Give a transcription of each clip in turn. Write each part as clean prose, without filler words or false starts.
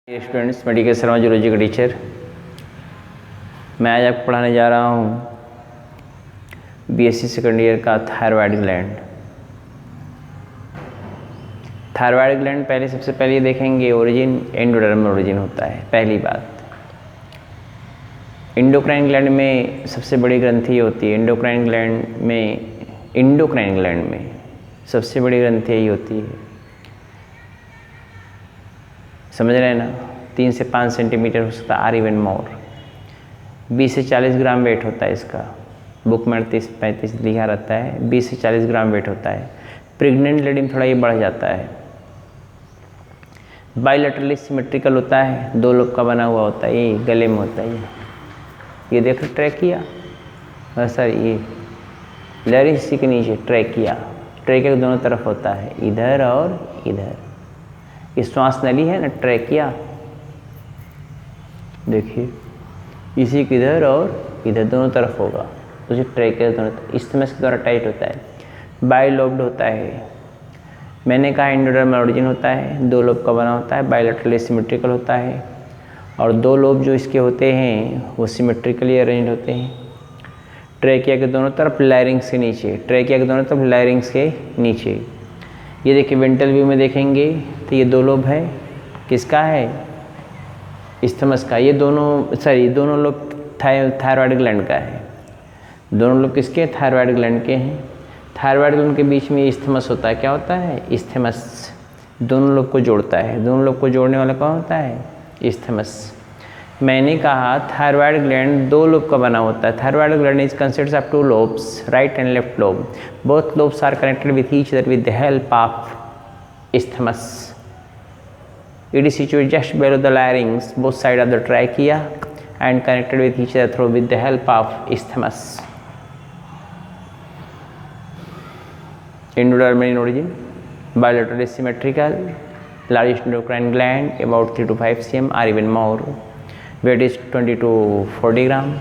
Students, medical Sharma zoology का teacher. मैं आज आपको पढ़ाने जा रहा हूँ बीएससी सेकेंड ईयर का थायराइड ग्लैंड। थायराइड ग्लैंड पहले सबसे पहले देखेंगे ओरिजिन एंडोडर्मल ओरिजिन होता है। पहली बात, एंडोक्राइन ग्लैंड में सबसे बड़ी ग्रंथि होती है। एंडोक्राइन ग्लैंड में सबसे बड़ी ग्रंथि यही होती है, समझ रहे हैं ना। 3 से 5 सेंटीमीटर हो सकता है, आर इवन मोर। 20 से 40 ग्राम वेट होता है इसका। बुक में 38-35 लिखा रहता है, 20 से 40 ग्राम वेट होता है। प्रेग्नेंट लेडी में थोड़ा ये बढ़ जाता है। बाइलेटरली सिमेट्रिकल होता है, 2 लोब का बना हुआ होता है। ये गले में होता है। ये देखो ट्रैकिया, सर ये लैरिंक्स के नीचे ट्रैकिया के दोनों तरफ होता है, इधर और इधर। ये श्वास नली है ना, ट्रैकिया, देखिए इसी के इधर और इधर दोनों तरफ होगा, तो ट्रैकिया दोनों इस्थमस के द्वारा टाइट होता है। बाइलोब्ड होता है। मैंने कहा एंडोडर्मल ओरिजिन होता है, 2 लोब का बना होता है, बाइलेटरली सिमेट्रिकल होता है। और 2 लोब जो इसके होते हैं वो सिमेट्रिकली अरेंज होते हैं। ट्रैकिया के दोनों तरफ, लैरिंक्स के नीचे, ट्रैकिया के दोनों तरफ, लैरिंक्स के नीचे। ये देखिए वेंट्रल व्यू में देखेंगे तो ये 2 लोब है, किसका है, इस्थमस का। ये दोनों लोब थायराइड ग्लैंड का है। दोनों लोब किसके, थायराइड ग्लैंड के हैं। थायराइड ग्लैंड के बीच में इस्थमस होता है। क्या होता है, इस्थमस। दोनों लोब को जोड़ता है। दोनों लोब को जोड़ने वाला कौन होता है, इस्थमस। मैंने कहा थायराइड ग्लैंड 2 लोब का बना होता है। Thyroid gland is consists of 2 lobes, right and left lobe. Both lobes are connected with each other with the help of isthmus. It is situated just below the larynx, both sides of the trachea, and connected with each other through with the help of isthmus. Endodermal in origin, bilaterally symmetrical, largest endocrine gland about 3 to 5 cm or even more. Weight is 20 to 40 gram.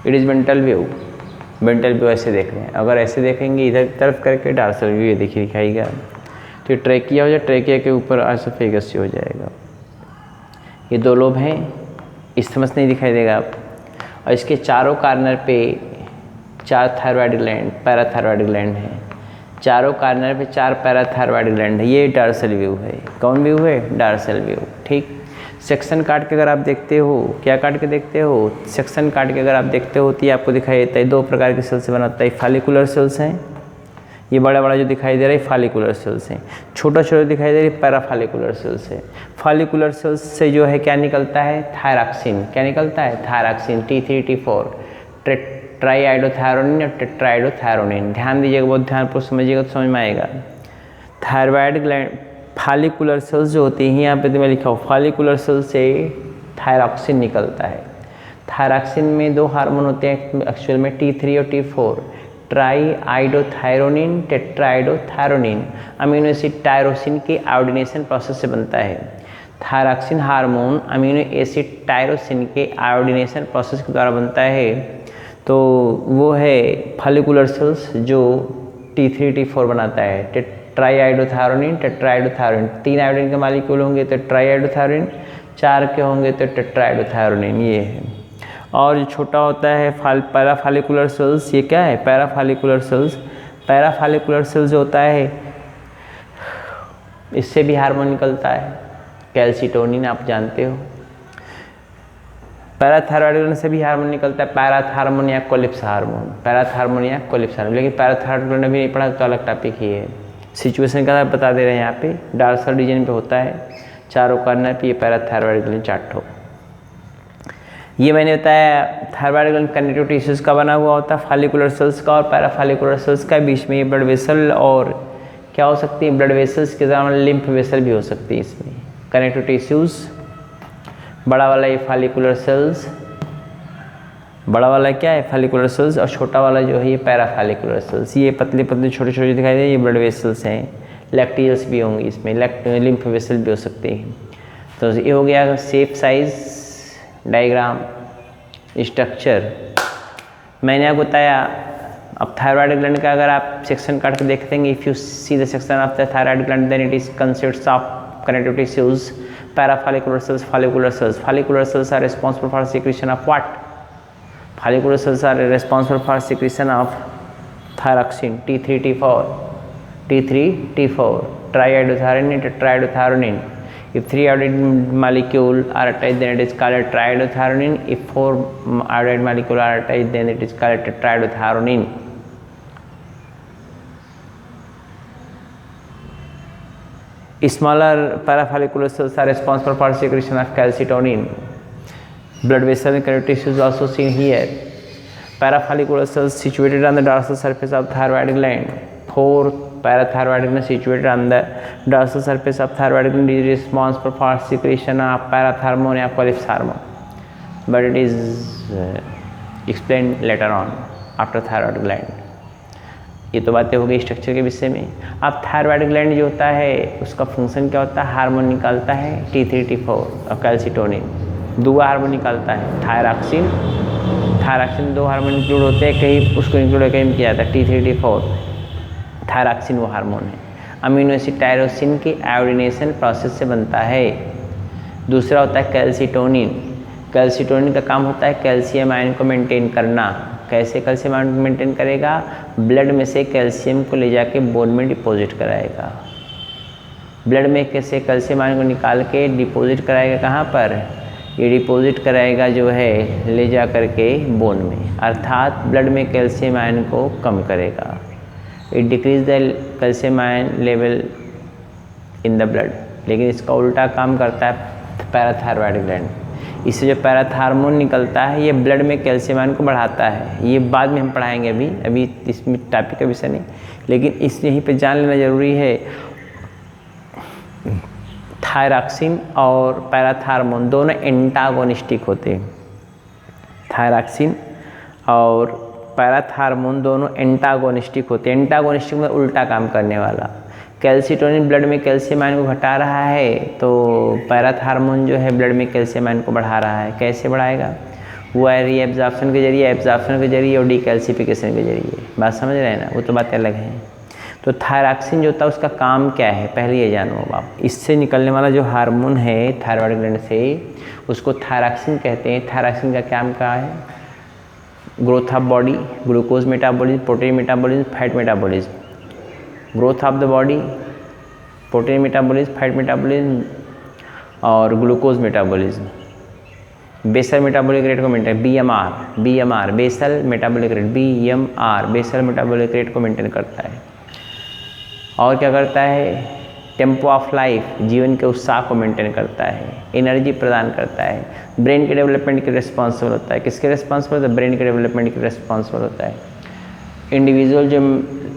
It is ventral view. Ventral view ऐसे देख रहे हैं। अगर ऐसे देखेंगे इधर तरफ करके डार्सल व्यू ये देखिए दिखाएगा, तो ट्रैकिया हो जाए, ट्रैकिया के ऊपर एसोफेगस से हो जाएगा। ये 2 लोब हैं, इस्थमस नहीं दिखाई देगा आप। और इसके चारों कॉर्नर पे 4 थायराइड ग्लैंड, पैराथायराइड ग्लैंड हैं। चारों कॉर्नर पे 4 पैराथायराइड ग्लैंड है। ये डार्सल व्यू है। कौन व्यू है, डार्सल व्यू। ठीक, सेक्शन काट के अगर आप देखते हो, क्या काट के देखते हो, सेक्शन काट के अगर आप देखते हो तो ये आपको दिखाई देता है 2 प्रकार के सेल से बना होता है। फॉलिकुलर सेल्स हैं, ये बड़ा बड़ा जो दिखाई दे रहा है फॉलिकुलर सेल्स हैं। छोटा छोटा दिखाई दे रही है पैराफॉलिकुलर सेल्स है। फॉलिकुलर सेल्स से जो है क्या निकलता है, थायरॉक्सिन। क्या निकलता है, थायरॉक्सिन। T3 T4 ट्राईआइडोथायरोनिन और टेट्राइडोथायरोनिन। ध्यान दीजिएगा, बहुत ध्यानपूर्वक समझिएगा तो समझ में आएगा। थायराइड ग्लैंड फॉलिकुलर सेल्स जो होती हैं, यहाँ पे तो मैं लिखा हूँ फॉलिकुलर सेल्स से थायरॉक्सिन निकलता है। थायरॉक्सिन में 2 हार्मोन होते हैं एक्चुअल में, T3 और T4, triiodothyronine, टेट्राइडोथायरोनिन। Amino acid tyrosine के आयोडीनेशन प्रोसेस से बनता है। Thyroxine hormone amino acid tyrosine के आयोडीनेशन प्रोसेस के द्वारा बनता है। तो वो है फॉलिकुलर सेल्स जो T3 T4 बनाता है। ट्राईआइडोथायरोनिन, टेट्राइडोथायरोनिन, 3 आयोडीन के मालिक्यूल होंगे तो ट्राईआइडोथायरोनिन, 4 के होंगे तो टेट्राइडोथायरोनिन। ये है। और जो छोटा होता है पैराफॉलिकुलर सेल्स, ये क्या है, पैराफॉलिकुलर सेल्स। पैराफॉलिकुलर सेल्स जो होता है इससे भी हार्मोन निकलता है, कैल्सिटोनिन, आप जानते हो। पैराथायरॉइड से भी हार्मोन निकलता है, पैराथार्मोन या कोलिप्स हार्मोन। पैराथार्मोन या कोलिप्स हार्मोन, लेकिन पैराथायरॉइड ने भी नहीं पढ़ा तो अलग टॉपिक ही है। सिचुएशन का बता दे रहे हैं यहाँ पे, डार्सल रीजन पे होता है, चारों कॉर्नर पे ये पैराथायरॉइड ग्लैंड चार्ट हो। ये मैंने बताया थायराइड ग्लैंड कनेक्टिव टिश्यूज का बना हुआ होता है, फॉलिकुलर सेल्स का और पैराफॉलिकुलर सेल्स का। बीच में ये ब्लड वेसल और क्या हो सकती है, ब्लड वेसल्स के साथ लिम्फ वेसल भी हो सकती है इसमें। कनेक्टिव टिश्यूज, बड़ा वाला ये फॉलिकुलर सेल्स, बड़ा वाला क्या है, फॉलिकुलर सेल्स, और छोटा वाला जो है ये पैराफॉलिकुलर सेल्स। ये पतले पतले छोटे छोटे दिखाई दे, ये ब्लड वेसल्स हैं। लैक्टियल्स भी होंगे इसमें, लिम्फ वेसल भी हो सकते हैं। तो ये हो गया शेप, साइज, डायग्राम, स्ट्रक्चर। मैंने आपको बताया। अब थायराइड ग्लैंड का अगर आप सेक्शन काट के देखते हैं, if you see the section of the thyroid gland then it is consists of connective tissues, parafollicular cells, follicular cells. Follicular cells are responsible for secretion of what? Follicular cells are responsible for secretion of thyroxine, T3, T4, T3, T4, triiodothyronine, tetraiodothyronine. If 3 iodide molecule are attached, then it is called triiodothyronine. If 4 iodide molecule are attached, then it is called tetraiodothyronine. Smaller parafollicular cells are responsible for secretion of calcitonin. Blood vessel and connective tissues also seen here. Parafollicular cells situated on the dorsal surface of thyroid gland. 4 parathyroid glands situated on the dorsal surface of thyroid gland is responsible for secretion of parathormone or Caliph hormone. But it is explained later on after thyroid gland. ये तो बातें हो गई structure के विषय में। अब thyroid gland जो होता है उसका फंक्शन क्या होता है? हार्मोन निकालता है T3, T4 और कैल्सिटोनिन। 2 हार्मोन निकालता है, थायरॉक्सिन। थायरॉक्सिन 2 हार्मोन इंक्लूड होते हैं, कहीं उसको इंक्लूड कहीं किया जाता है T3, T4। थायरॉक्सिन वो हार्मोन है। अमीनो एसिड टायरोसिन की आयोडीनेशन प्रोसेस से बनता है। दूसरा होता है कैल्सिटोनिन। कैल्सिटोनिन का काम होता है कैल्शियम आयन को मेंटेन करना। कैसे कैल्शियम आयन मेंटेन करेगा? ब्लड में से कैल्शियम को ले जाके बोन में डिपॉजिट कराएगा। ब्लड में कैसे कैल्शियम आयन को निकाल के डिपॉजिट कराएगा? कहाँ पर? ये डिपॉजिट कराएगा जो है ले जा करके बोन में, अर्थात ब्लड में कैल्शियम आयन को कम करेगा। It decrease the calcium ion level in the blood. लेकिन इसका उल्टा काम करता है पैराथायरॉयड ग्लैंड। इससे जो पैराथार्मोन निकलता है ये ब्लड में कैल्शियम आयन को बढ़ाता है। ये बाद में हम पढ़ाएंगे, अभी इसमें टॉपिक का विषय नहीं, लेकिन इस यहीं पे जान लेना ज़रूरी है। थायरॉक्सिन और पैराथार्मोन दोनों एंटागोनिस्टिक होते हैं। थायरॉक्सिन और पैराथार्मोन दोनों एंटागोनिस्टिक होते हैं। एंटागोनिस्टिक में उल्टा काम करने वाला। कैल्सिटोनिन ब्लड में कैल्शियम आयन को घटा रहा है, तो पैराथार्मोन जो है ब्लड में कैल्शियम आयन को बढ़ा रहा है। कैसे बढ़ाएगा? वो है रीएब्जॉर्प्शन के जरिए, एब्जॉर्प्शन के जरिए और डीकैल्सिफिकेशन के जरिए। बात समझ रहे हैं ना? वो तो बातें अलग हैं। तो थायरॉक्सिन जो होता है उसका काम क्या है पहले ये जानो आप। इससे निकलने वाला जो हार्मोन है थायराइड ग्लैंड से उसको थायरॉक्सिन कहते हैं। थायरॉक्सिन का काम क्या है? Growth of body, glucose metabolism, protein metabolism, fat metabolism. Growth of the body, protein metabolism, fat metabolism और glucose metabolism. Basal metabolic rate को maintain, BMR basal metabolic rate, BMR basal metabolic rate को maintain करता है। और क्या करता है? Tempo of life, जीवन के उत्साह को मेंटेन करता है, एनर्जी प्रदान करता है, ब्रेन के डेवलपमेंट के रिस्पॉन्सिबल होता है। किसके रिस्पॉन्सिबल होता है? ब्रेन के डेवलपमेंट के रिस्पॉन्सिबल होता है। इंडिविजुअल जो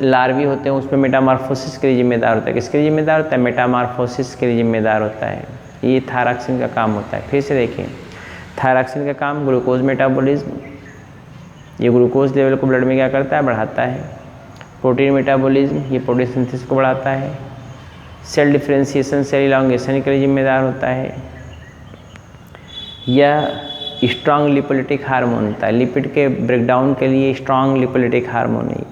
लार्वी होते हैं उसमें मेटामॉर्फोसिस के लिए जिम्मेदार होता है। किसके लिए जिम्मेदार होता है? मेटामॉर्फोसिस के लिए जिम्मेदार होता है। ये थायरॉक्सिन का काम होता है। फिर से देखिए, थायरॉक्सिन का काम ग्लूकोज मेटाबॉलिज्म, ये ग्लूकोज लेवल को ब्लड में क्या करता है? बढ़ाता है। प्रोटीन मेटाबॉलिज्म, ये प्रोटीन सिंथेसिस को बढ़ाता है। सेल डिफरेंशिएशन, सेल इलांगेशन के लिए जिम्मेदार होता है। यह स्ट्रॉन्ग लिपोलिटिक हार्मोन होता है, लिपिड के ब्रेकडाउन के लिए स्ट्रॉन्ग लिपोलिटिक हार्मोन है।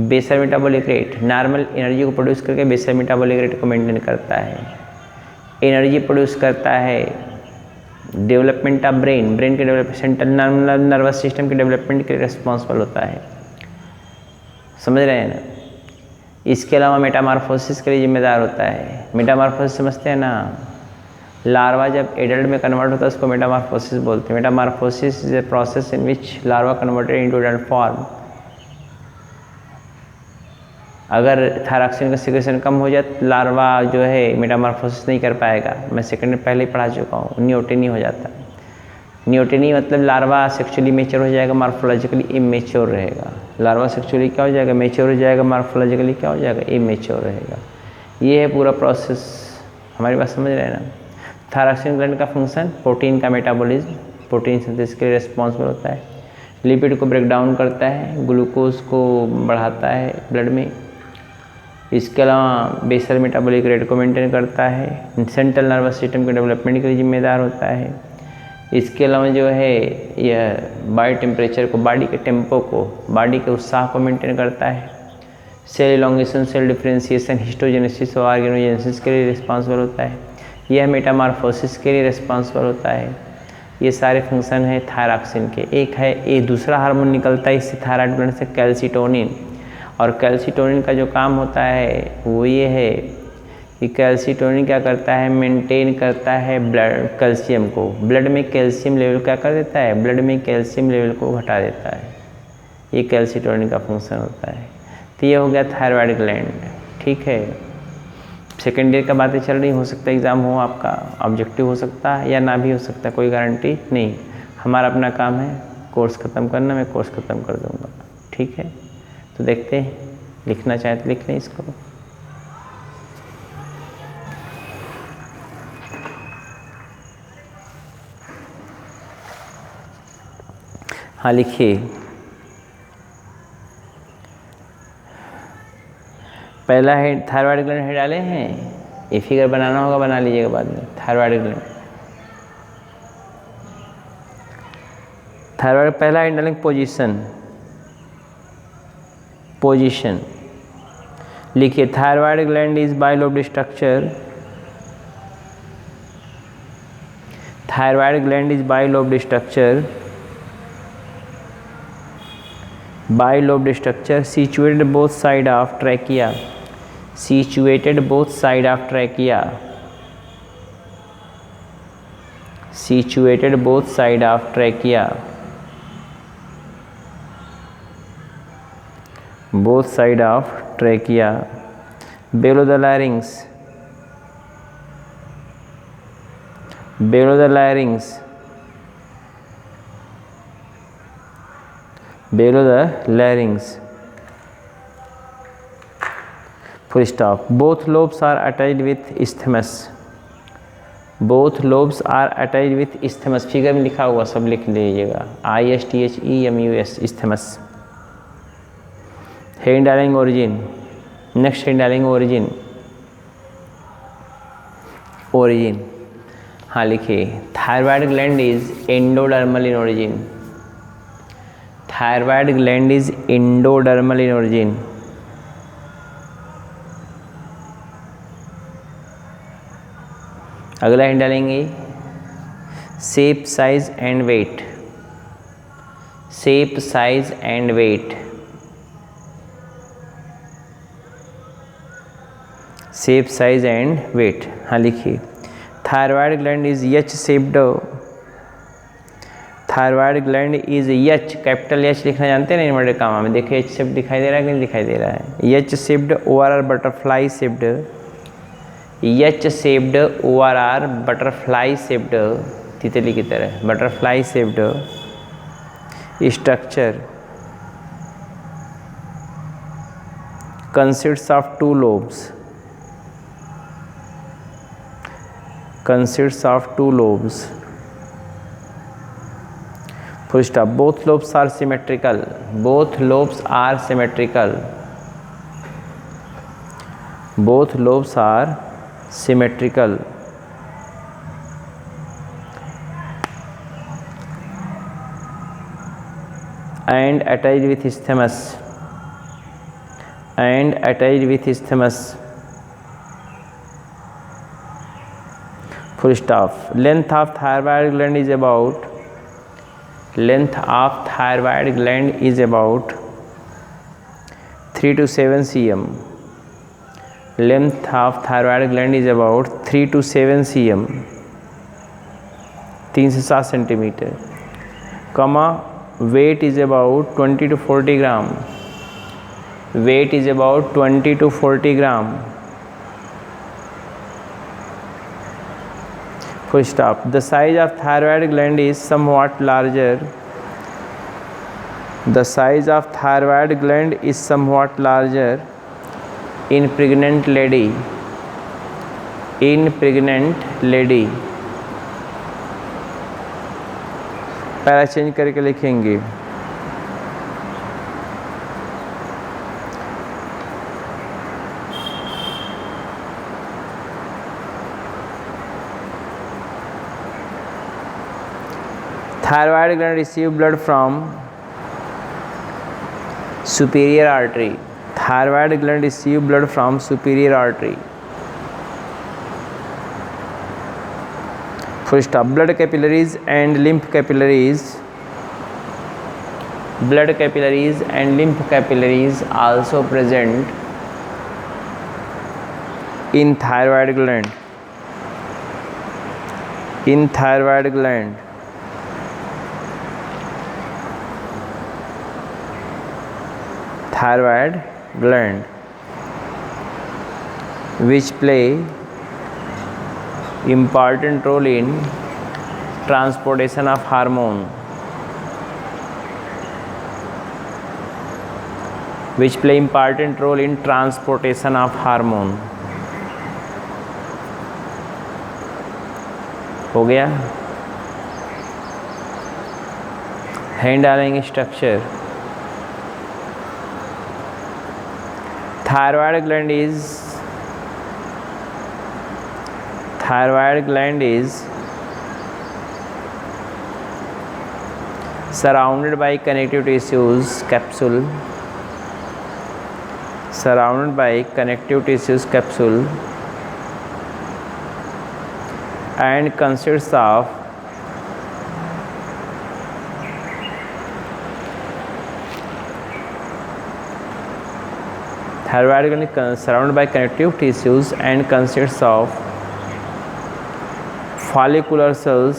Basal metabolic rate, normal energy को प्रोड्यूस करके बेसल मेटाबॉलिक रेट को मेंटेन करता है। एनर्जी प्रोड्यूस करता है। डेवलपमेंट ऑफ ब्रेन, ब्रेन के डेवलपमेंट, सेंट्रल नर्वस सिस्टम के डेवलपमेंट के लिए रिस्पॉन्सिबल होता है। समझ रहे हैं ना? इसके अलावा मेटामॉर्फोसिस के लिए जिम्मेदार होता है। मेटामॉर्फोसिस समझते हैं ना? लार्वा जब एडल्ट में कन्वर्ट होता है उसको मेटामॉर्फोसिस बोलते हैं। Metamorphosis is a process in which larva converted into adult form. अगर थायरॉक्सिन का सिक्रेशन कम हो जाए तो लार्वा जो है मेटामॉर्फोसिस नहीं कर पाएगा। मैं सेकंड में पहले ही पढ़ा चुका हूँ, नियोटिनी हो जाता है। नियोटिनी मतलब लार्वा सेक्सुअली मेच्योर हो जाएगा, मॉर्फोलॉजिकली इमेच्योर रहेगा। लार्वा सेक्सुअली क्या हो जाएगा? मेच्योर हो जाएगा, मॉर्फोलॉजिकली क्या हो जाएगा? इमेच्योर रहेगा। ये है पूरा प्रोसेस। हमारी बात समझ रहे हैं ना? थायरॉक्सिन ग्लैंड का फंक्शन प्रोटीन का मेटाबॉलिज्म, प्रोटीन सिंथेसिस के लिए रिस्पॉन्सिबल होता है। लिपिड को ब्रेक डाउन करता है, ग्लूकोज को बढ़ाता है ब्लड में। इसके अलावा बेसल मेटाबॉलिक रेट को मेंटेन करता है। सेंट्रल नर्वस सिस्टम के डेवलपमेंट के लिए जिम्मेदार होता है। इसके अलावा जो है यह बॉडी टेम्परेचर को, बॉडी के टेम्पो को, बॉडी के उत्साह को मेंटेन करता है। Cell elongation, cell differentiation, histogenesis और ऑर्गेनोजेनेसिस के लिए रिस्पॉन्सिबल होता है। यह मेटामॉर्फोसिस के लिए रिस्पॉन्सिबल होता है। ये सारे फंक्शन हैं थायरॉक्सिन के। एक है ये दूसरा हार्मोन निकलता है इससे थायराइड ग्लैंड से, कैल्सिटोनिन। और कैल्सिटोनिन का जो काम होता है वो ये है कि कैल्सिटोनिन क्या करता है, मेंटेन करता है ब्लड कैल्शियम को। ब्लड में कैल्शियम लेवल क्या कर देता है, ब्लड में कैल्शियम लेवल को घटा देता है। ये कैल्सिटोनिन का फंक्शन होता है। तो ये हो गया थायराइड ग्लैंड। ठीक है, सेकेंड ईयर का बातें चल रही, हो सकता है एग्ज़ाम हो आपका, ऑब्जेक्टिव हो सकता है या ना भी हो सकता है, कोई गारंटी नहीं। हमारा अपना काम है कोर्स ख़त्म करना, मैं कोर्स ख़त्म कर दूँगा। ठीक है, तो देखते हैं, लिखना चाहे तो लिख लें इसको। हाँ लिखिए, पहला है थायराइड ग्लैंड है डाले हैं, ये फिगर बनाना होगा, बना लीजिएगा बाद में। थायराइड ग्लैंड, थायराइड पहला है डालेंगे पोजीशन, पोजीशन लिखिए। Thyroid gland is bilobed structure, thyroid gland is bilobed structure, bilobed structure situated both side of trachea, situated both side of trachea, situated both side of trachea, both side of trachea, below the larynx, below the larynx, below the larynx, full stop. Both lobes are attached with isthmus, both lobes are attached with isthmus। Figure में लिखा हुआ सब लिख लीजिएगा, ISTHEMUS, isthmus। Head डालेंगे origin, next head डालेंगे origin, origin. हाँ लिखिए, thyroid gland is endodermal in origin, thyroid gland is endodermal in origin. अगला हेड डालेंगे shape, size and weight, shape, size and weight, shape, size and weight. हाँ लिखिए, thyroid gland is H shaped, thyroid gland is H, capital H लिखना जानते हैं ना inverted comma में, देखिए एच शेप दिखाई दे रहा है कि नहीं दिखाई दे रहा है। H shaped, ORR butterfly shaped, H shaped, ORR butterfly shaped, तितली की तरह butterfly shaped structure consists of two lobes, consists of two lobes, full stop. Both lobes are symmetrical, both lobes are symmetrical, both lobes are symmetrical, and attached with isthmus, and attached with isthmus, full stop. Length of thyroid gland is about, length of thyroid gland is about 3 to 7 cm, length of thyroid gland is about 3 to 7 cm, 3 से 7 centimetre, कमा weight is about 20 to 40 gram, weight is about 20 to 40 gram, full stop. The size of thyroid gland is somewhat larger, the size of thyroid gland is somewhat larger in pregnant lady, in pregnant lady। Para change करके लिखेंगे, thyroid gland receive blood from superior artery, thyroid gland receive blood from superior artery. Full stop. Blood capillaries and lymph capillaries, blood capillaries and lymph capillaries also present in thyroid gland. In thyroid gland, thyroid gland, which play important role in transportation of hormone, which play important role in transportation of hormone। हो गया। Hand डालेंगे structure. Thyroid gland is surrounded by connective tissues capsule, surrounded by connective tissues capsule, and consists of thyroid gland surrounded by connective tissues and consists of follicular cells,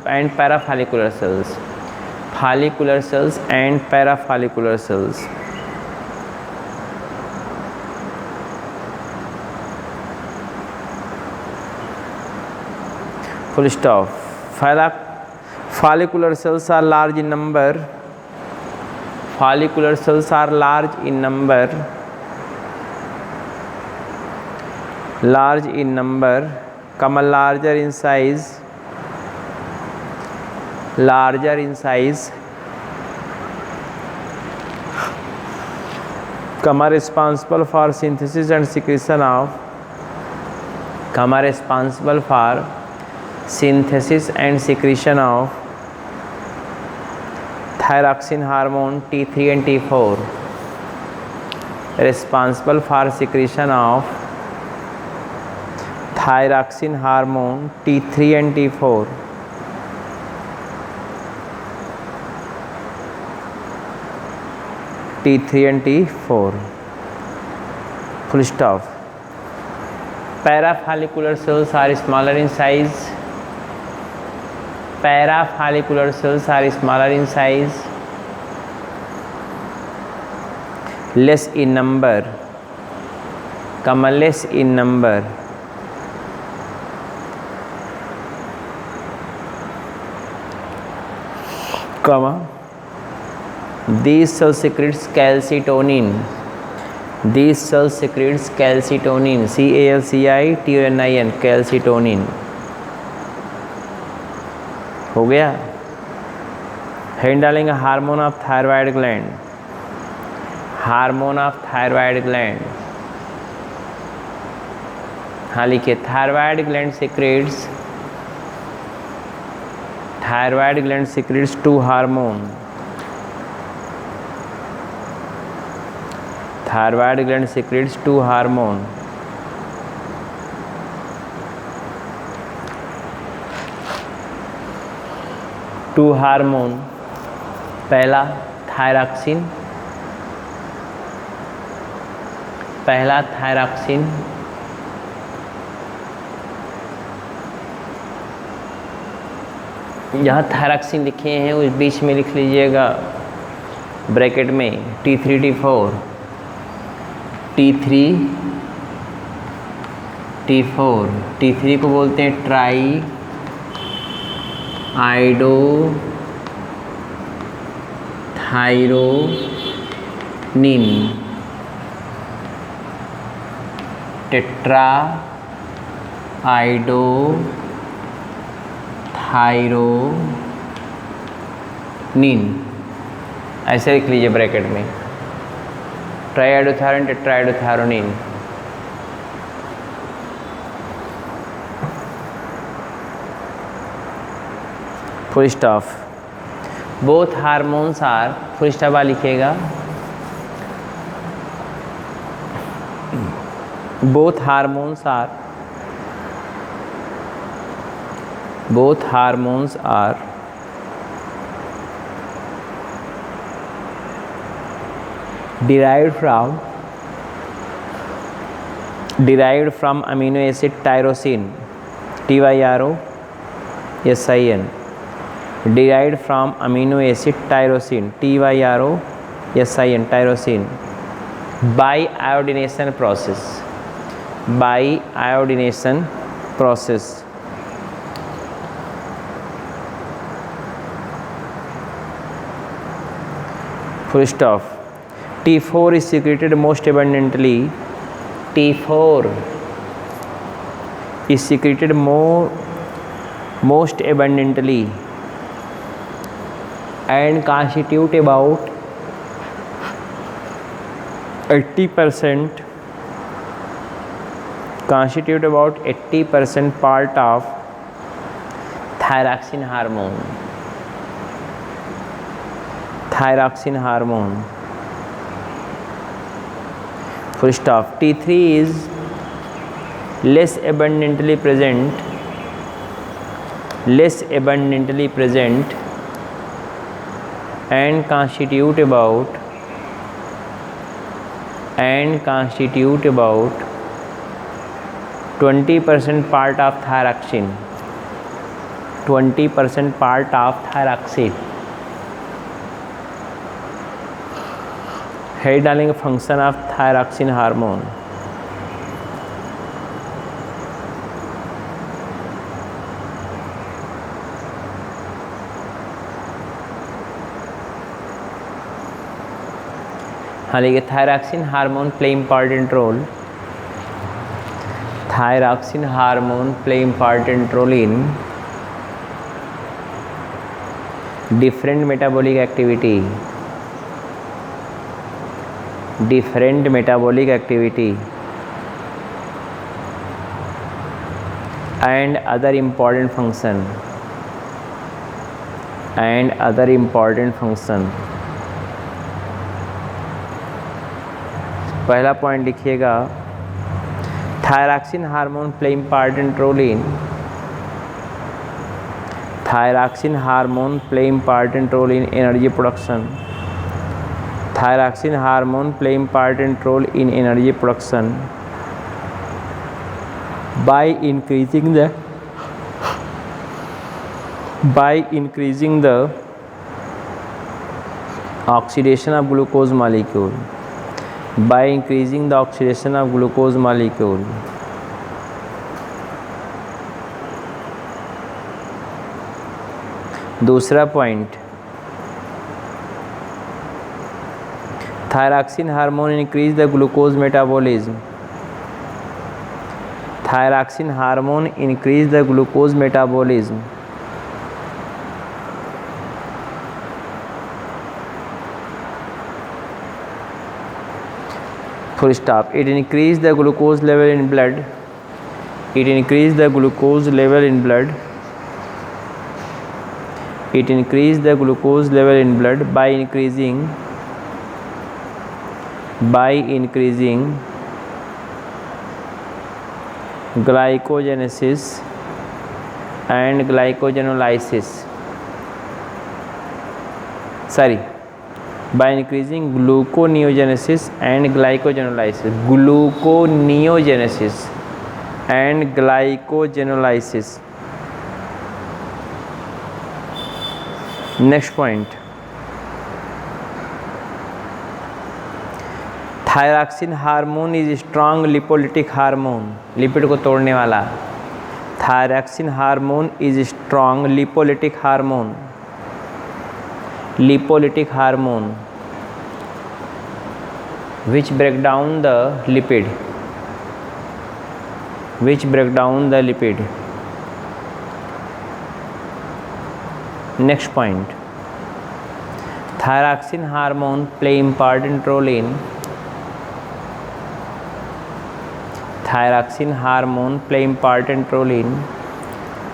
and parafollicular cells, follicular cells and parafollicular cells। Full stop। Follicular cells are large in number, follicular cells are large in number, larger in size, responsible for synthesis and secretion of thyroxine hormone T3 and T4, responsible for secretion of thyroxine hormone T3 and T4, full stop। Parafollicular cells are smaller in size, less in number, these cells secretes calcitonin, CALCITONIN, calcitonin। हो गया। Hand डालेंगे hormone of thyroid gland, हाँ लिखिए। Thyroid gland secretes two hormone, पहला thyroxine, यहाँ thyroxine लिखे हैं उस बीच में लिख लीजिएगा ब्रैकेट में T3 T4, T3 को बोलते हैं ट्राई आइडोथायरोनिन, टेट्रा आइडोथायरोनिन, ऐसे लिख लीजिए ब्रैकेट में triiodothyronine, tetraiodothyronine. Full stop. Both hormones are, full stop लिखिएगा, both hormones are derived from amino acid tyrosine, tyrosin, derived from amino acid tyrosine, tyrosin by iodination process. Full stop. T4 is secreted most abundantly. T4 is secreted most abundantly and constitute about 80% part of thyroxine hormone. Full stop. T3 is less abundantly present and constitute about 20% part of thyroxine. है डालेंगे function of thyroxine hormone. हाँ लिखिए thyroxine hormone play important role. Thyroxine hormone play important role in different metabolic activity and other important function पहला point लिखिएगा, thyroxine hormone play important role in energy production. Thyroxine hormone play important role in energy production by increasing the oxidation of glucose molecule. दूसरा point, thyroxine hormone increase the glucose metabolism. Full stop. It increase the glucose level in blood It increases the glucose level in blood by increasing glycogenesis and glycogenolysis. By increasing gluconeogenesis and glycogenolysis. Next point, thyroxine hormone is strong lipolytic hormone, lipid को तोड़ने वाला। Thyroxine hormone is strong lipolytic hormone which break down the lipid. Next point, thyroxine hormone play important role in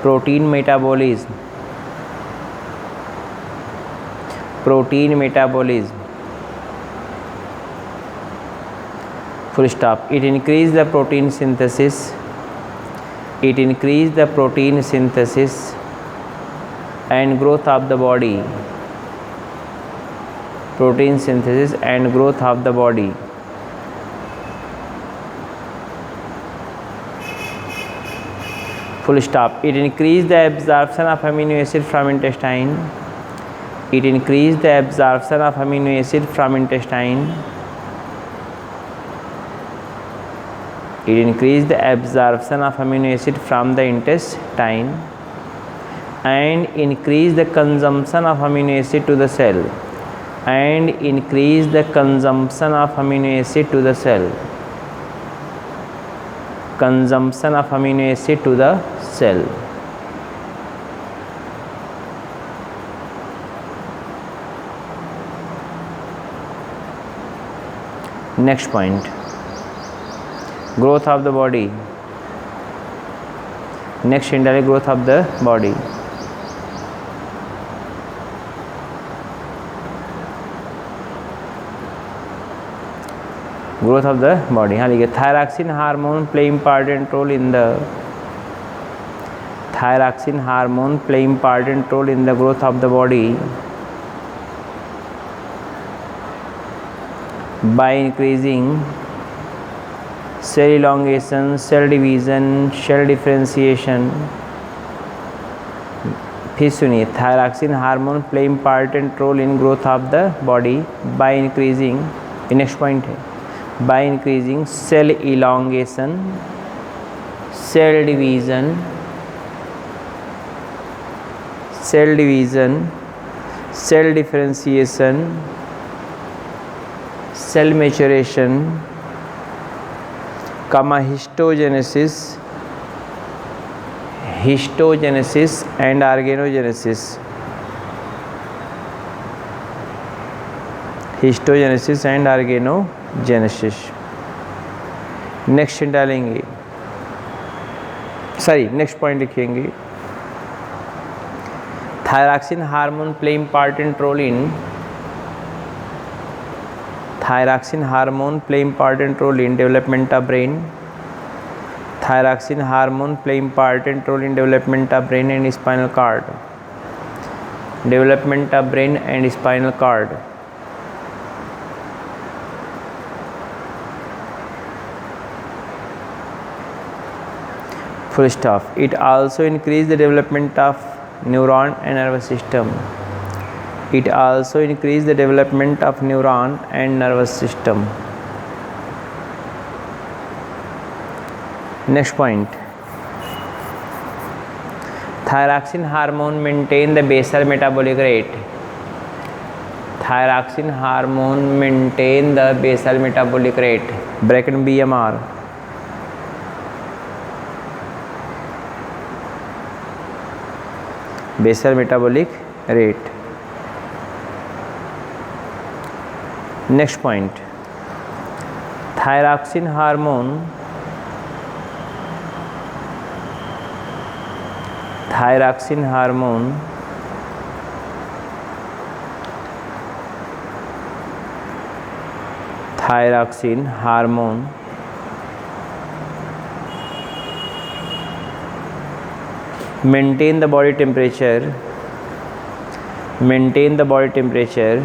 protein metabolism protein metabolism, full stop. It increase the protein synthesis, it increase the protein synthesis and growth of the body, protein synthesis and growth of the body. Full stop. It increase the absorption of amino acid from intestine, it increase the absorption of amino acid from intestine, it increase the absorption of amino acid from the intestine and increase the consumption of amino acid to the cell, and increase the consumption of amino acid to the cell, consumption of amino acid to the cell. Next point, growth of the body. Next indirect growth of the body. Growth of the body. हाँ लिखिए, thyroxine hormone play important role in the, thyroxine hormone play important role in the growth of the body by increasing cell elongation, cell division, cell differentiation. फिर सुनिए, thyroxine hormone play important role in growth of the body by increasing, next point है, by increasing cell elongation, cell division, cell division, cell differentiation, cell maturation, comma histogenesis, histogenesis and organogenesis, histogenesis and organogenesis. Next डालेंगे, sorry next point लिखेंगे, thyroxine hormone play important role in, thyroxine hormone play important role in development of brain, thyroxine hormone play important role in development of brain and spinal cord, development of brain and spinal cord. Full stop. It also increase the development of neuron and nervous system, it also increase the development of neuron and nervous system. Next point, thyroxine hormone maintain the basal metabolic rate, thyroxine hormone maintain the basal metabolic rate, bracket BMR, basal metabolic rate. Next point, thyroxine hormone, thyroxine hormone thyroxine hormone maintain the body temperature, maintain the body temperature,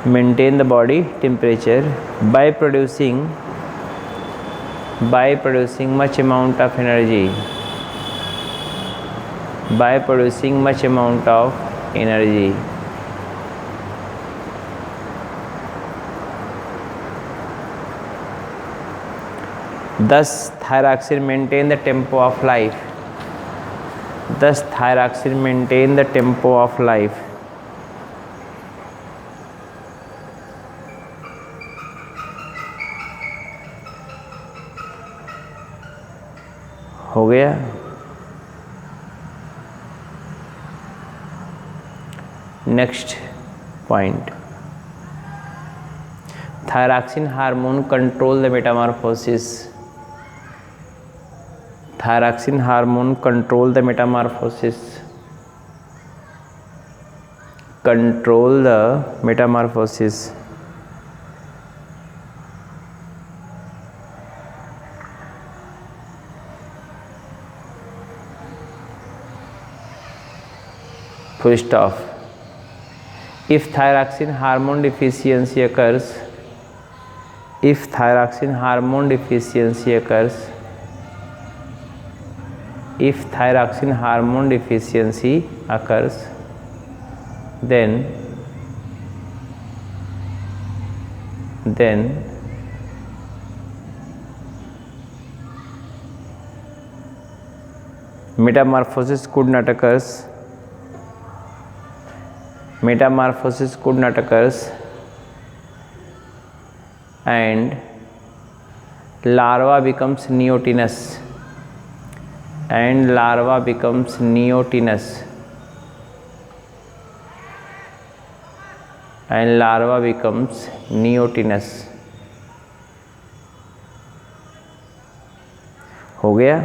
maintain the body temperature by producing much amount of energy, by producing much amount of energy. Thus thyroxine maintain the tempo of life, thus thyroxine maintain the tempo of life. हो गया। Next point, thyroxine hormone control the Metamorphosis, thyroxine hormone control the Metamorphosis, control the metamorphosis. Full stop. If thyroxine hormone deficiency occurs, if thyroxine hormone deficiency occurs, if thyroxine hormone deficiency occurs, then metamorphosis could not occurs, metamorphosis could not occurs, and larva becomes neotenous, and larva becomes neotenous, and larva becomes neotenous. हो गया।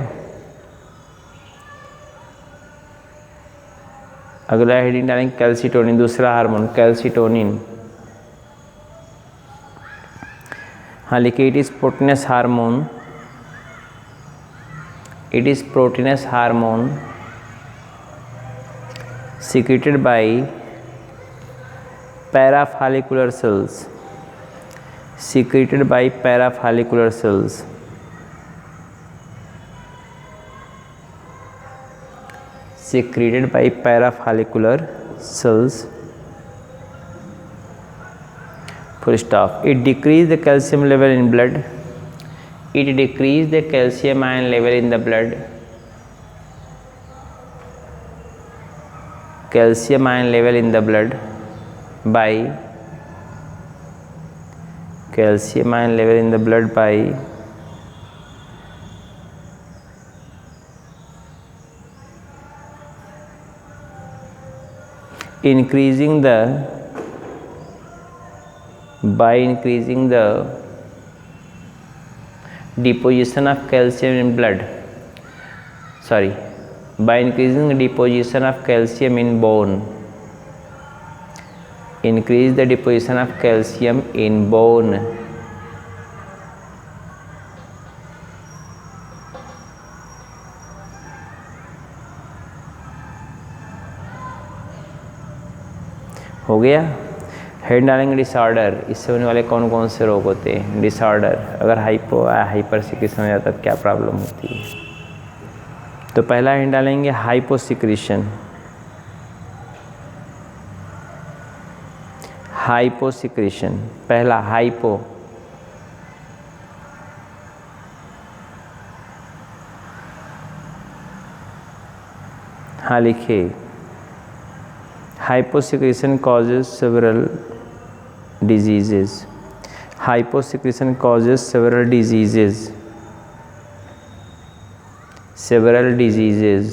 अगला heading डालेंगे calcitonin, दूसरा hormone calcitonin. हाँ लिखिए, it is proteins hormone, it is proteinous hormone secreted by parafollicular cells, secreted by parafollicular cells, secreted by parafollicular cells. Full stop. It decreases the calcium level in blood. It decreases the calcium ion level in the blood. Calcium ion level in the blood by calcium ion level in the blood by increasing the deposition of calcium in blood, by increasing the deposition of calcium in bone, increase the deposition of calcium in bone. हो गया। Head डालेंगे disorder, इससे होने वाले कौन कौन से रोग होते हैं। डिसऑर्डर, अगर हाइपो हाइपर सिक्रेशन हो जाता है तो क्या प्रॉब्लम होती है। तो पहला हेड डालेंगे हाइपो सिक्रेशन, हाइपो सिक्रेशन, पहला हाइपो, हाँ लिखिए, hyposecretion causes several diseases, hyposecretion causes several diseases, several diseases.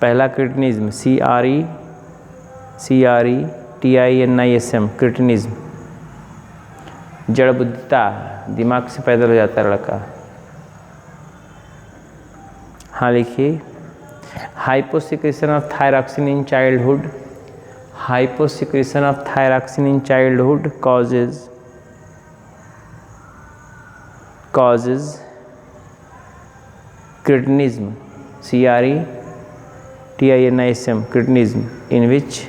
पहला क्रिटिनिज्म, CRETINISM, क्रिटिनिज्म, जड़ बुद्धिता, दिमाग से पैदल हो जाता है लड़का। हाँ लिखिए, hyposecretion of thyroxine in childhood, hyposecretion of thyroxine in childhood causes cretinism, CRETINISM, cretinism, in which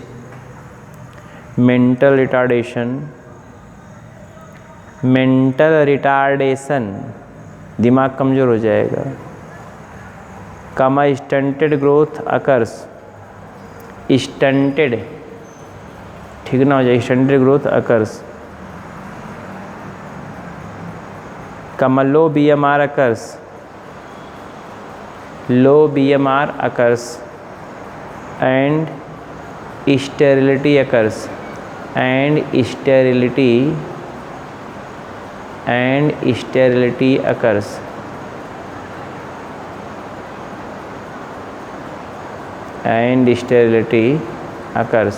mental retardation, दिमाग कमज़ोर हो जाएगा, कमा स्टंटेड ग्रोथ अकर्स, स्टंटेड ठीक ना हो जाए, स्टंटेड ग्रोथ अकर्स, कमा लो BMR occurs, low BMR occurs, and sterility occurs, and sterility occurs. and sterility occurs.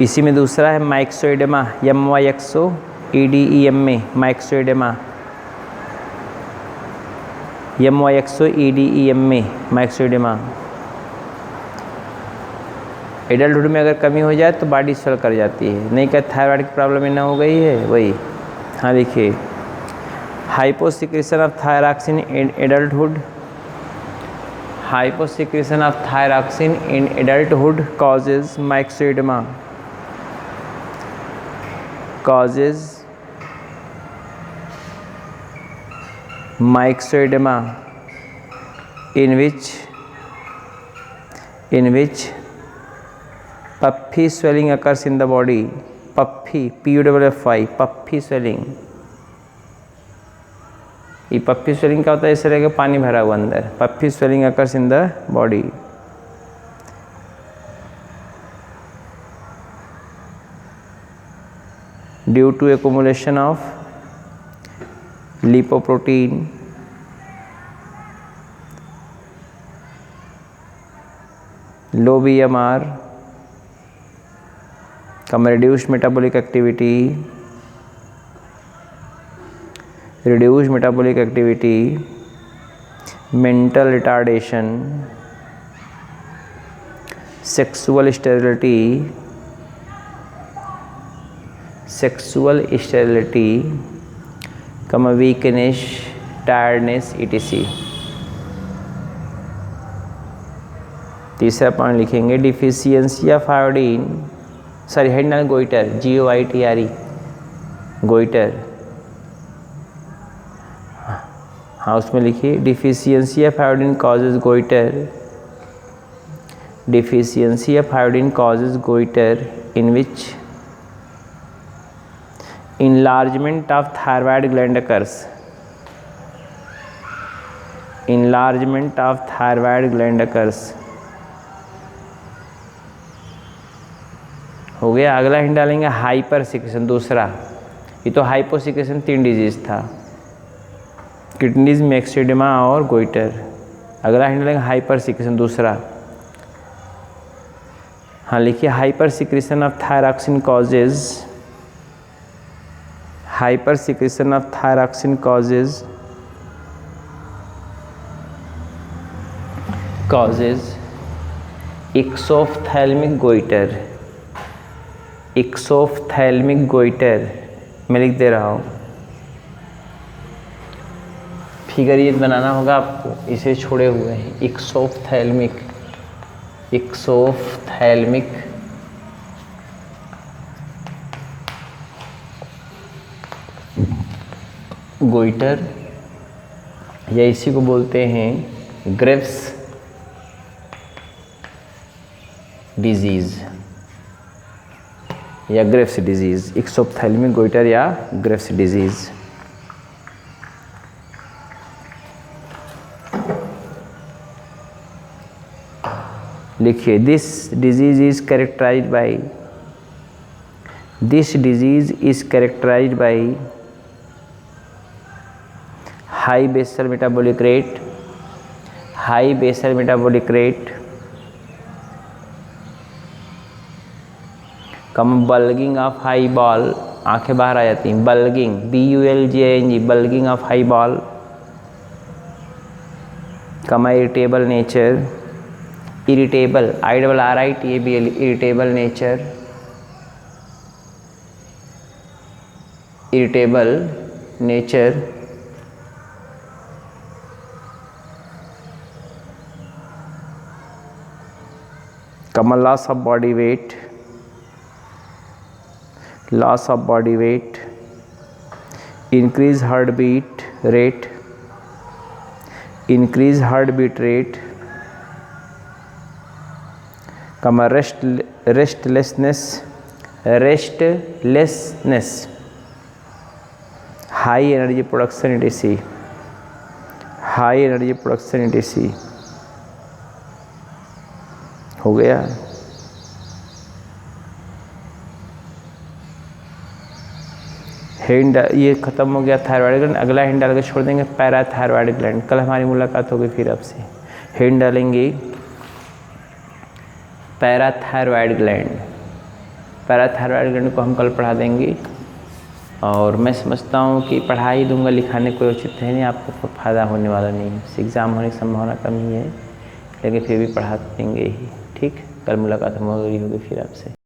इसी में दूसरा है माइक्सोइडेमा, MYXOEDEMA, माइक्सोइडेमा, MYXOEDEMA माइक्सोइडेमा। एडल्टहुड में अगर कमी हो जाए तो बॉडी स्वेल कर जाती है। नहीं क्या थायराइड की प्रॉब्लम इतना हो गई है वही। हाँ लिखिए, hyposecretion of thyroxine in adulthood, hyposecretion of thyroxine in adulthood causes myxoedema, causes myxoedema in which puffy swelling occurs in the body. puffy, PUFFY, puffy swelling। ये puffy swelling क्या होता है? इस तरह का पानी भरा हुआ अंदर। puffy swelling occurs in the body। due to accumulation of lipoprotein, low BMR, reduced metabolic activity, mental retardation, sexual sterility, weakness, tiredness, etc। तीसरा पॉइंट लिखेंगे, deficiency of iodine, sorry head नाल गोइटर, GOITRE, गोइटर। हाँ उसमें लिखिए, deficiency of iodine causes goitre, deficiency of iodine causes goitre in which enlargement of thyroid gland occurs, enlargement of thyroid gland occurs। हो गया। अगला hint डालेंगे hyper secretion, दूसरा। ये तो हाइपोसिक्रेशन 3 डिजीज था, किडनीज, मैक्सोइडेमा और गोइटर। अगला हिंट डालेंगे हाइपर सिक्रेशन, दूसरा। हाँ लिखिए, hyper secretion of thyroxine causes, hypersecretion of thyroxine causes exophthalmic goiter, exophthalmic goiter। मैं लिख दे रहा हूँ, फिगर ये बनाना होगा आपको, इसे छोड़े हुए हैं। exophthalmic गोइटर, या इसी को बोलते हैं ग्रेव्स डिजीज या ग्रेव्स डिजीज। एक्सोप्थेल्मिक गोइटर या ग्रेव्स डिजीज। लिखिए, this disease is characterized by high basal metabolic rate, कम बल्गिंग ऑफ हाई बॉल, आंखें बाहर आ जाती हैं, bulging, BULGING, bulging of eye ball, कम irritable nature, irritable, IRRITABL, irritable nature, common loss of body weight, increased heartbeat rate, come restlessness, high energy production etc। हो गया। Hind ये खत्म हो गया थायराइड ग्लैंड। अगला हिंड डाल के छोड़ देंगे पैराथायरॉयड ग्लैंड। कल हमारी मुलाकात होगी फिर आपसे। हिंड डालेंगे पैराथायरॉयड ग्लैंड। पैराथायरॉयड ग्लैंड को हम कल पढ़ा देंगे। और मैं समझता हूँ कि पढ़ाई दूंगा, लिखाने कोई उचित है नहीं, आपको कोई फ़ायदा होने वाला नहीं है। इससे एग्ज़ाम होने की संभावना कम ही है, लेकिन फिर भी पढ़ा देंगे ही। ठीक, कल मुलाकात होगी फिर आपसे।